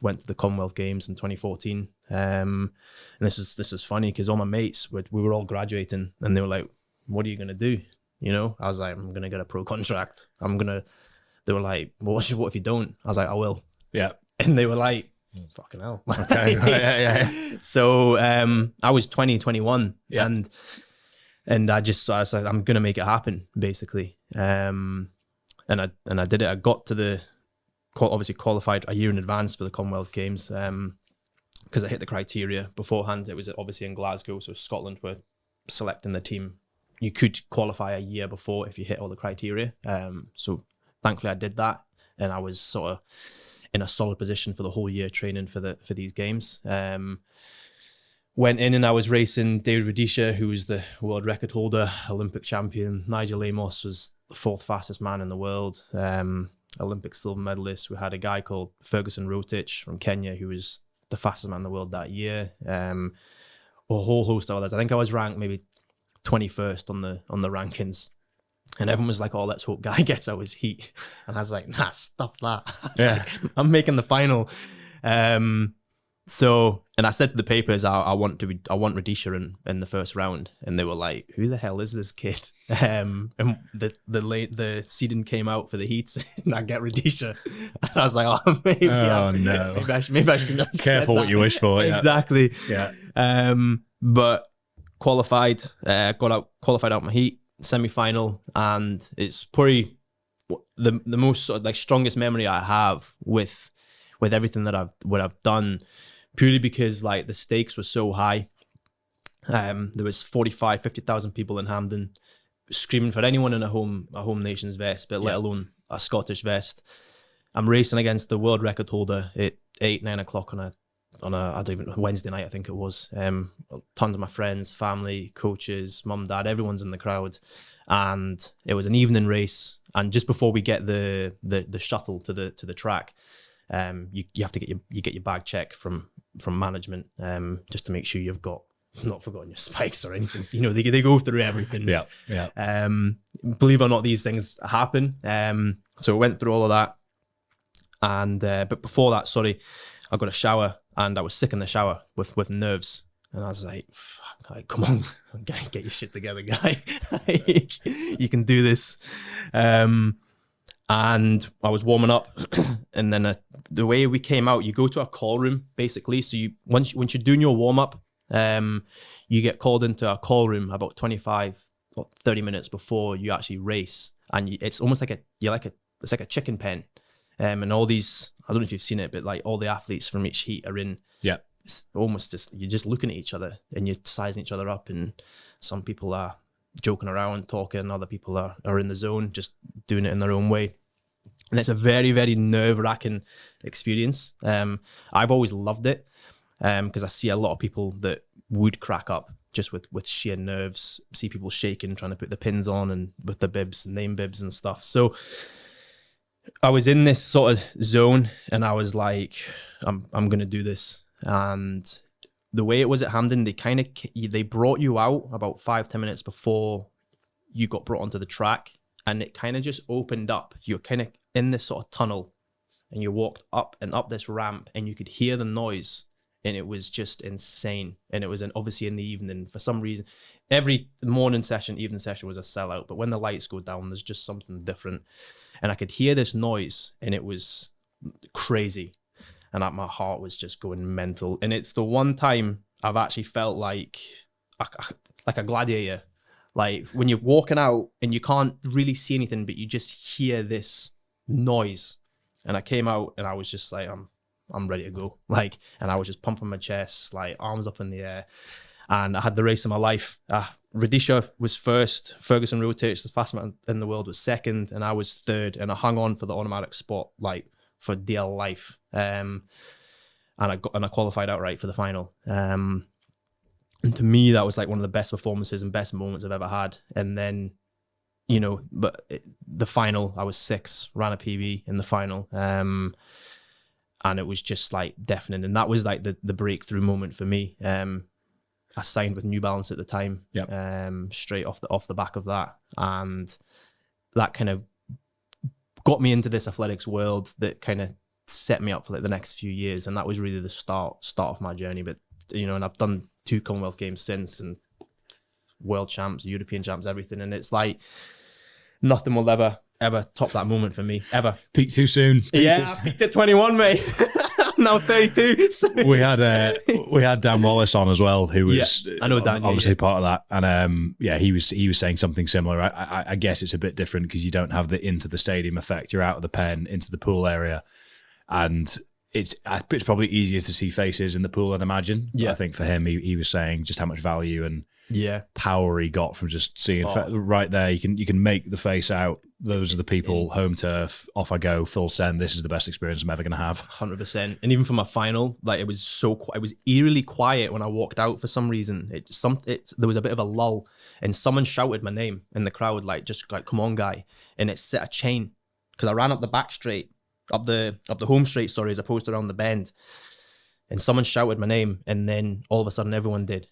went to the Commonwealth Games in 2014. And this is funny because all my mates, we were all graduating, and they were like, what are you going to do? You know, I was like, I'm going to get a pro contract. They were like, well, what if you don't? I was like, I will. Yeah. And they were like, fucking hell. Okay. yeah. So I was 20, 21. Yeah. And I was like, I'm going to make it happen, basically. And I did it. I got to obviously qualified a year in advance for the Commonwealth Games because I hit the criteria beforehand. It was obviously in Glasgow, so Scotland were selecting the team. You could qualify a year before if you hit all the criteria. So thankfully I did that, and I was sort of in a solid position for the whole year training for these games. Went in and I was racing David Rudisha, who was the world record holder, Olympic champion. Nigel Amos was the 4th fastest man in the world, Olympic silver medalist. We had a guy called Ferguson Rotich from Kenya, who was the fastest man in the world that year. A whole host of others. I think I was ranked maybe 21st on the rankings. And everyone was like, oh, let's hope Guy gets out his heat. And I was like, nah, stop that. Like, I'm making the final. So, and I said to the papers, I want Rudisha in the first round. And they were like, who the hell is this kid? And the seeding came out for the heats, and I get Rudisha. And I was like, oh, maybe I should have Careful what you wish for. Yeah. Exactly. Yeah. But qualified out my heat, semi-final, and it's probably the most sort of like strongest memory I have with everything that I've done, purely because like the stakes were so high. There was 50,000 people in Hampden screaming for anyone in a home nation's vest, but let alone a Scottish vest. I'm racing against the world record holder at 8-9 o'clock on a I don't even know, Wednesday night, I think it was. Tons of my friends, family, coaches, mum, dad, everyone's in the crowd. And it was an evening race. And just before we get the shuttle to the track, you have to get your bag checked from management, just to make sure you've not forgotten your spikes or anything. You know, they go through everything. Yeah. Believe it or not, these things happen. So we went through all of that. And but before that, I got a shower, and I was sick in the shower with nerves. And I was like, come on, get your shit together, guy. You can do this. And I was warming up, and then the way we came out, you go to a call room, basically. So once you're doing your warm up, you get called into a call room about 25 or 30 minutes before you actually race, and it's almost like it's like a chicken pen, and all these, I don't know if you've seen it, but like all the athletes from each heat are in. Yeah. It's almost just, you're just looking at each other and you're sizing each other up, and some people are joking around, talking, other people are in the zone, just doing it in their own way. And it's a very, very nerve-wracking experience. I've always loved it because I see a lot of people that would crack up just with sheer nerves, see people shaking, trying to put the pins on, and with the bibs, name bibs and stuff. So I was in this sort of zone, and I was like, I'm going to do this. And the way it was at Hampden, they brought you out about 5-10 minutes before you got brought onto the track, and it kind of just opened up. You're kind of in this sort of tunnel, and you walked up and up this ramp, and you could hear the noise, and it was just insane. And it was obviously in the evening. For some reason, every morning session, evening session was a sellout, but when the lights go down, there's just something different. And I could hear this noise, and it was crazy. And my heart was just going mental. And it's the one time I've actually felt like a gladiator. Like when you're walking out and you can't really see anything, but you just hear this noise. And I came out and I was just like, I'm ready to go. Like, and I was just pumping my chest, like arms up in the air. And I had the race of my life. Rudisha was first. Ferguson Rotich, the fastest man in the world, was second. And I was third. And I hung on for the automatic spot, like, for dear life. And I qualified outright for the final. And to me, that was like one of the best performances and best moments I've ever had. And then, you know, the final, I was 6, ran a PB in the final. And it was just like deafening. And that was like the breakthrough moment for me. I signed with New Balance at the time, straight off the back of that. And that kind of got me into this athletics world that kind of set me up for like the next few years, and that was really the start of my journey. But you know, and I've done 2 Commonwealth Games since, and world champs, European champs, everything, and it's like nothing will ever top that moment for me, ever. Peaked too soon. I peaked at 21, mate. I'm now 32. So we had Dan Wallace on as well, who was I know Dan, obviously part of that, and he was saying something similar. I guess it's a bit different because you don't have the into the stadium effect. You're out of the pen into the pool area, and it's probably easier to see faces in the pool, I'd imagine. Yeah. I think for him, he was saying just how much value and power he got from just seeing right there. You can make the face out. Those are the people, home turf, off I go, full send. This is the best experience I'm ever going to have. 100%. And even for my final, like it was eerily quiet when I walked out for some reason. There was a bit of a lull, and someone shouted my name in the crowd, like, just like, come on, guy. And it set a chain because I ran up the back straight, up the home straight, sorry, as opposed to around the bend. And someone shouted my name, and then all of a sudden everyone did.